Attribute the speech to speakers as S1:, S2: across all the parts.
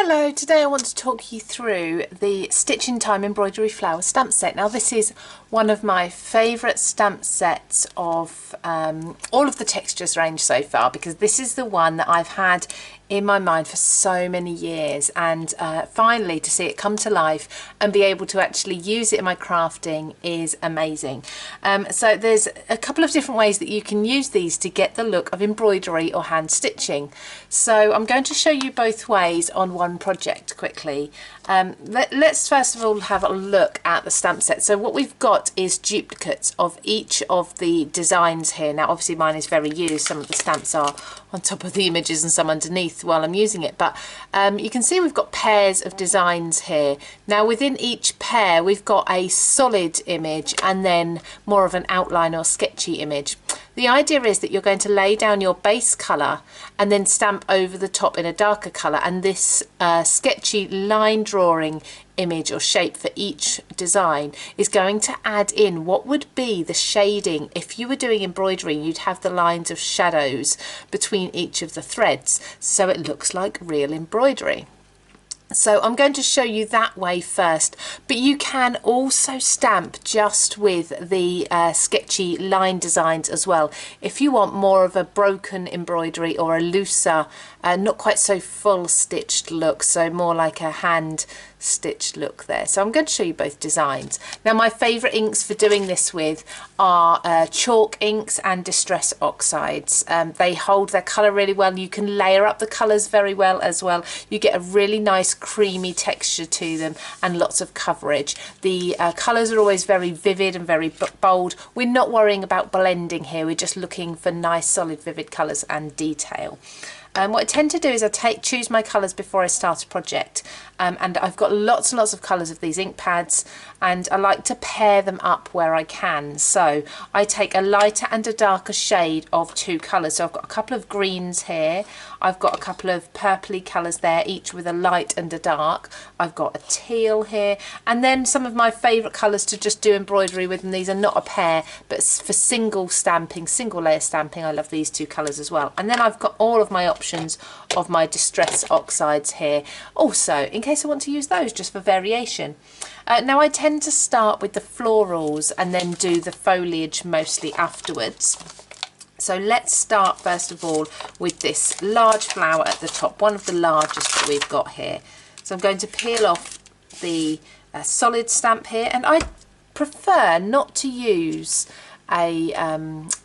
S1: Hello, today I want to talk you through the Stitch in Time embroidery flower stamp set. Now this is one of my favourite stamp sets of all of the textures range so far, because this is the one that I've had in my mind for so many years, and finally to see it come to life and be able to actually use it in my crafting is amazing. So there's a couple of different ways that you can use these to get the look of embroidery or hand stitching. So I'm going to show you both ways on one project quickly. Let's first of all have a look at the stamp set. So what we've got is duplicates of each of the designs here. Now obviously mine is very used, some of the stamps are on top of the images and some underneath while I'm using it, but you can see we've got pairs of designs here. Now within each pair we've got a solid image and then more of an outline or sketchy image. The idea is that you're going to lay down your base colour and then stamp over the top in a darker colour, and this sketchy line drawing image or shape for each design is going to add in what would be the shading. If you were doing embroidery, you'd have the lines of shadows between each of the threads, so it looks like real embroidery. So I'm going to show you that way first, but you can also stamp just with the sketchy line designs as well. If you want more of a broken embroidery or a looser, not quite so full stitched look, so more like a hand stitched look there. So I'm going to show you both designs. Now my favourite inks for doing this with are chalk inks and distress oxides. They hold their colour really well. You can layer up the colours very well as well. You get a really nice creamy texture to them and lots of coverage. The colours are always very vivid and very bold. We're not worrying about blending here, we're just looking for nice solid vivid colours and detail. What I tend to do is I choose my colours before I start a project, and I've got lots and lots of colours of these ink pads, and I like to pair them up where I can. So I take a lighter and a darker shade of two colours. So I've got a couple of greens here, I've got a couple of purpley colours there, each with a light and a dark. I've got a teal here, and then some of my favourite colours to just do embroidery with, and these are not a pair, but for single stamping, single layer stamping, I love these two colours as well. And then I've got all of my options of my distress oxides here also, in case I want to use those just for variation. Now I tend to start with the florals and then do the foliage mostly afterwards. So let's start first of all with this large flower at the top, one of the largest that we've got here. So I'm going to peel off the solid stamp here, and I prefer not to use a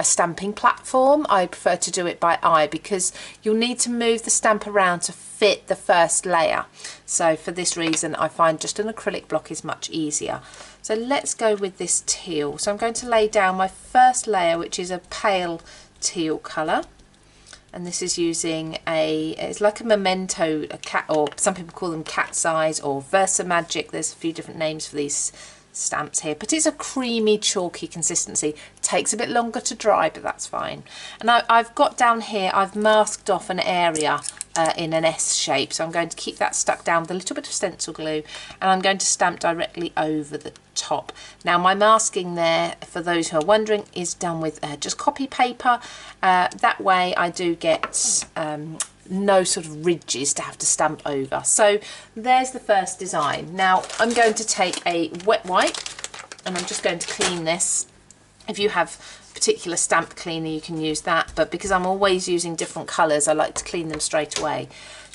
S1: stamping platform. I prefer to do it by eye, because you'll need to move the stamp around to fit the first layer. So for this reason I find just an acrylic block is much easier. So let's go with this teal. So I'm going to lay down my first layer, which is a pale teal colour, and this is using it's like a memento, a cat, or some people call them cat's eyes or Versa Magic. There's a few different names for these stamps here, but it's a creamy chalky consistency. Takes a bit longer to dry, but that's fine. And I've got down here, I've masked off an area in an S shape, so I'm going to keep that stuck down with a little bit of stencil glue, and I'm going to stamp directly over the top. Now my masking there, for those who are wondering, is done with just copy paper. That way I do get no sort of ridges to have to stamp over. So there's the first design. Now I'm going to take a wet wipe and I'm just going to clean this. If you have a particular stamp cleaner you can use that, but because I'm always using different colours I like to clean them straight away.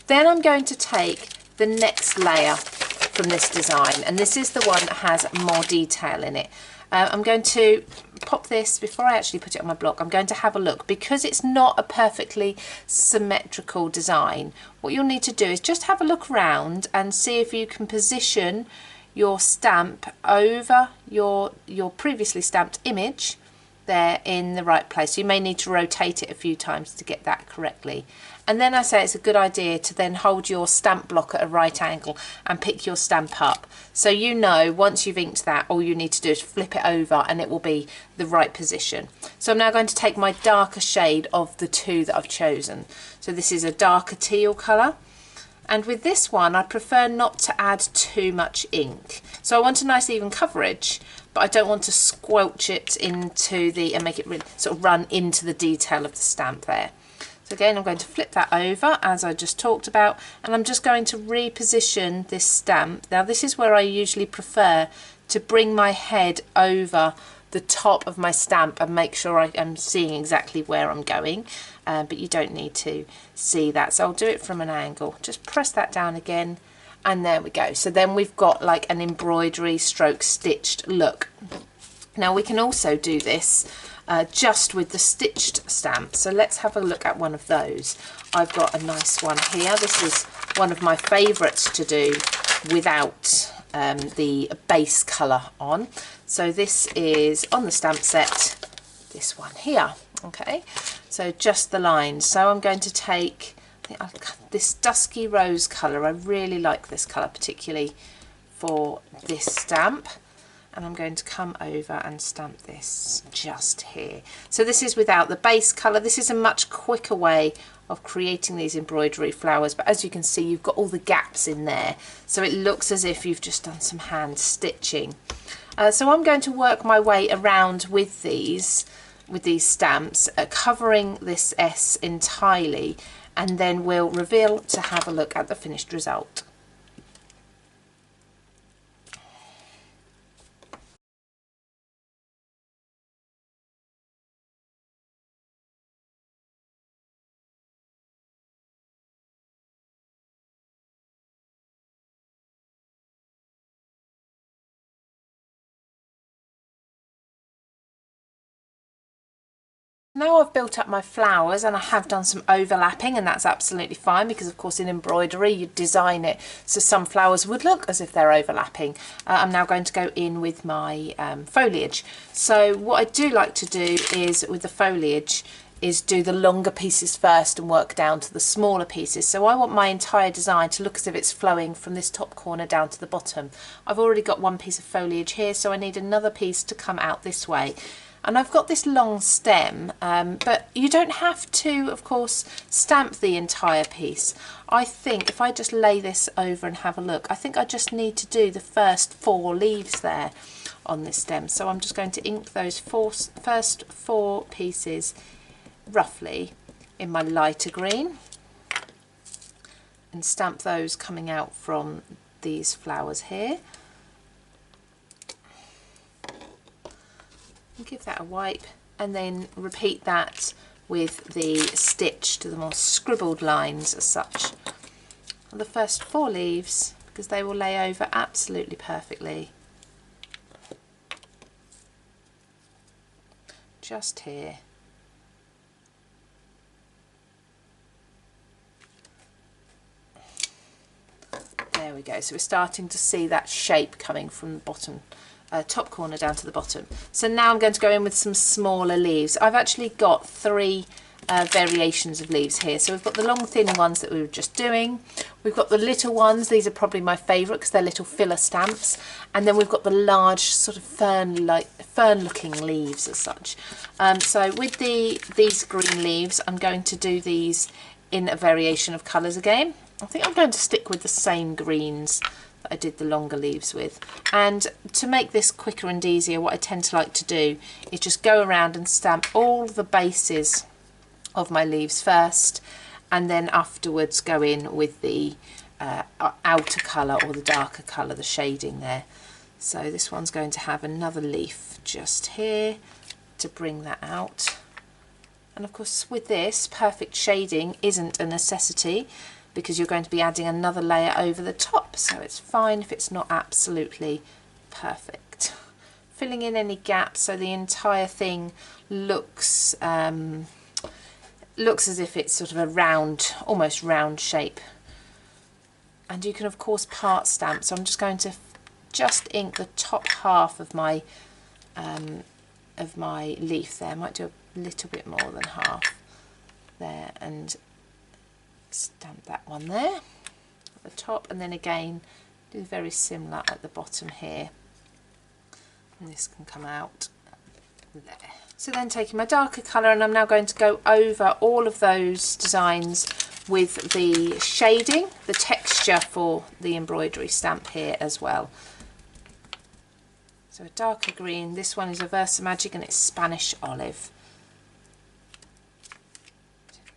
S1: Then I'm going to take the next layer from this design, and this is the one that has more detail in it. I'm going to pop this, before I actually put it on my block, I'm going to have a look. Because it's not a perfectly symmetrical design, what you'll need to do is just have a look around and see if you can position your stamp over your previously stamped image there in the right place. You may need to rotate it a few times to get that correctly. And then I say it's a good idea to then hold your stamp block at a right angle and pick your stamp up. So you know once you've inked that, all you need to do is flip it over and it will be the right position. So I'm now going to take my darker shade of the two that I've chosen. So this is a darker teal colour. And with this one, I prefer not to add too much ink. So I want a nice even coverage, but I don't want to squelch it into and make it really sort of run into the detail of the stamp there. So again, I'm going to flip that over as I just talked about, and I'm just going to reposition this stamp. Now this is where I usually prefer to bring my head over the top of my stamp and make sure I am seeing exactly where I'm going, but you don't need to see that. So I'll do it from an angle. Just press that down again, and there we go. So then we've got like an embroidery stroke stitched look. Now we can also do this just with the stitched stamp. So let's have a look at one of those. I've got a nice one here. This is one of my favourites to do without the base colour on. So this is on the stamp set, this one here. Okay, so just the lines. So I'm going to take this dusky rose colour. I really like this colour, particularly for this stamp. And I'm going to come over and stamp this just here. So this is without the base colour. This is a much quicker way of creating these embroidery flowers, but as you can see, you've got all the gaps in there, so it looks as if you've just done some hand stitching. So I'm going to work my way around with these stamps, covering this S entirely, and then we'll reveal to have a look at the finished result. Now I've built up my flowers, and I have done some overlapping, and that's absolutely fine because of course in embroidery you design it so some flowers would look as if they're overlapping. I'm now going to go in with my foliage. So what I do like to do is with the foliage is do the longer pieces first and work down to the smaller pieces. So I want my entire design to look as if it's flowing from this top corner down to the bottom. I've already got one piece of foliage here, so I need another piece to come out this way. And I've got this long stem, but you don't have to, of course, stamp the entire piece. I think if I just lay this over and have a look, I think I just need to do the first 4 leaves there on this stem. So I'm just going to ink those first 4 pieces roughly in my lighter green and stamp those coming out from these flowers here. Give that a wipe, and then repeat that with the stitched, the more scribbled lines as such on the first 4 leaves, because they will lay over absolutely perfectly. Just here. There we go. So we're starting to see that shape coming from the bottom. Top corner down to the bottom. So now I'm going to go in with some smaller leaves. I've actually got 3 variations of leaves here. So we've got the long thin ones that we were just doing. We've got the little ones. These are probably my favourite because they're little filler stamps. And then we've got the large sort of fern-looking leaves as such. So with these green leaves, I'm going to do these in a variation of colours again. I think I'm going to stick with the same greens that I did the longer leaves with. And to make this quicker and easier, what I tend to like to do is just go around and stamp all the bases of my leaves first, and then afterwards go in with the outer colour or the darker colour, the shading there. So this one's going to have another leaf just here to bring that out. And of course with this, perfect shading isn't a necessity, because you're going to be adding another layer over the top, so it's fine if it's not absolutely perfect. Filling in any gaps so the entire thing looks as if it's sort of a round, almost round shape. And you can of course part stamp, so I'm just going to ink the top half of my leaf there. I might do a little bit more than half there, and stamp that one there at the top, and then again do very similar at the bottom here, and this can come out there. So then taking my darker colour, and I'm now going to go over all of those designs with the shading, the texture for the embroidery stamp here as well. So a darker green, this one is a Versa Magic and it's Spanish Olive.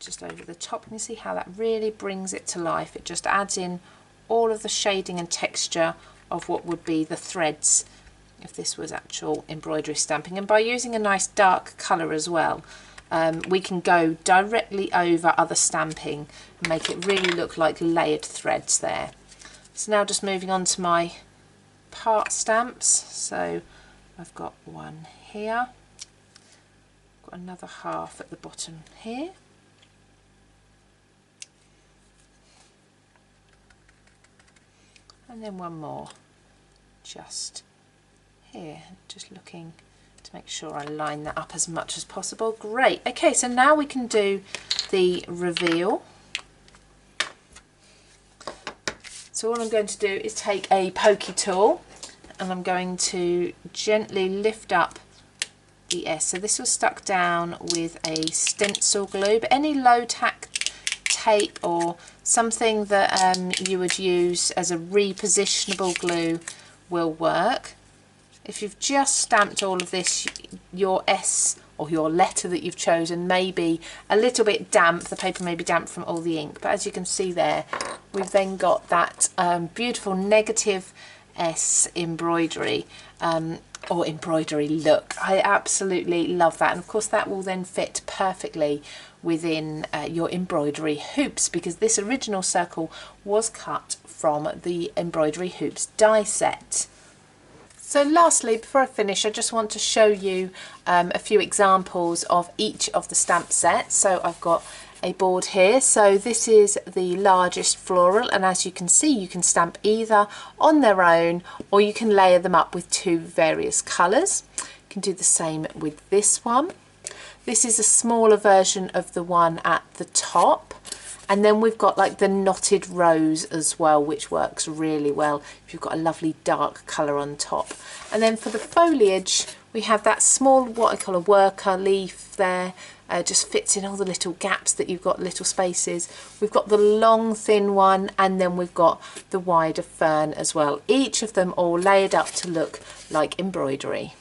S1: just over the top, and you see how that really brings it to life. It just adds in all of the shading and texture of what would be the threads if this was actual embroidery stamping. And by using a nice dark colour as well, we can go directly over other stamping and make it really look like layered threads there. So now just moving on to my part stamps. So I've got one here, got another half at the bottom here, and then one more just here, just looking to make sure I line that up as much as possible. Great. Okay, so now we can do the reveal. So all I'm going to do is take a pokey tool and I'm going to gently lift up the S. So this was stuck down with a stencil glue, but any low tack tape or something that you would use as a repositionable glue will work. If you've just stamped all of this, your S or your letter that you've chosen may be a little bit damp, the paper may be damp from all the ink, but as you can see there, we've then got that beautiful negative S embroidery or embroidery look. I absolutely love that, and of course that will then fit perfectly within your embroidery hoops, because this original circle was cut from the embroidery hoops die set. So lastly, before I finish, I just want to show you a few examples of each of the stamp sets. So I've got a board here. So this is the largest floral, and as you can see, you can stamp either on their own or you can layer them up with two various colours. You can do the same with this one. This is a smaller version of the one at the top. And then we've got like the knotted rose as well, which works really well if you've got a lovely dark colour on top. And then for the foliage, we have that small, what I call a worker leaf there, just fits in all the little gaps that you've got, little spaces. We've got the long thin one, and then we've got the wider fern as well. Each of them all layered up to look like embroidery.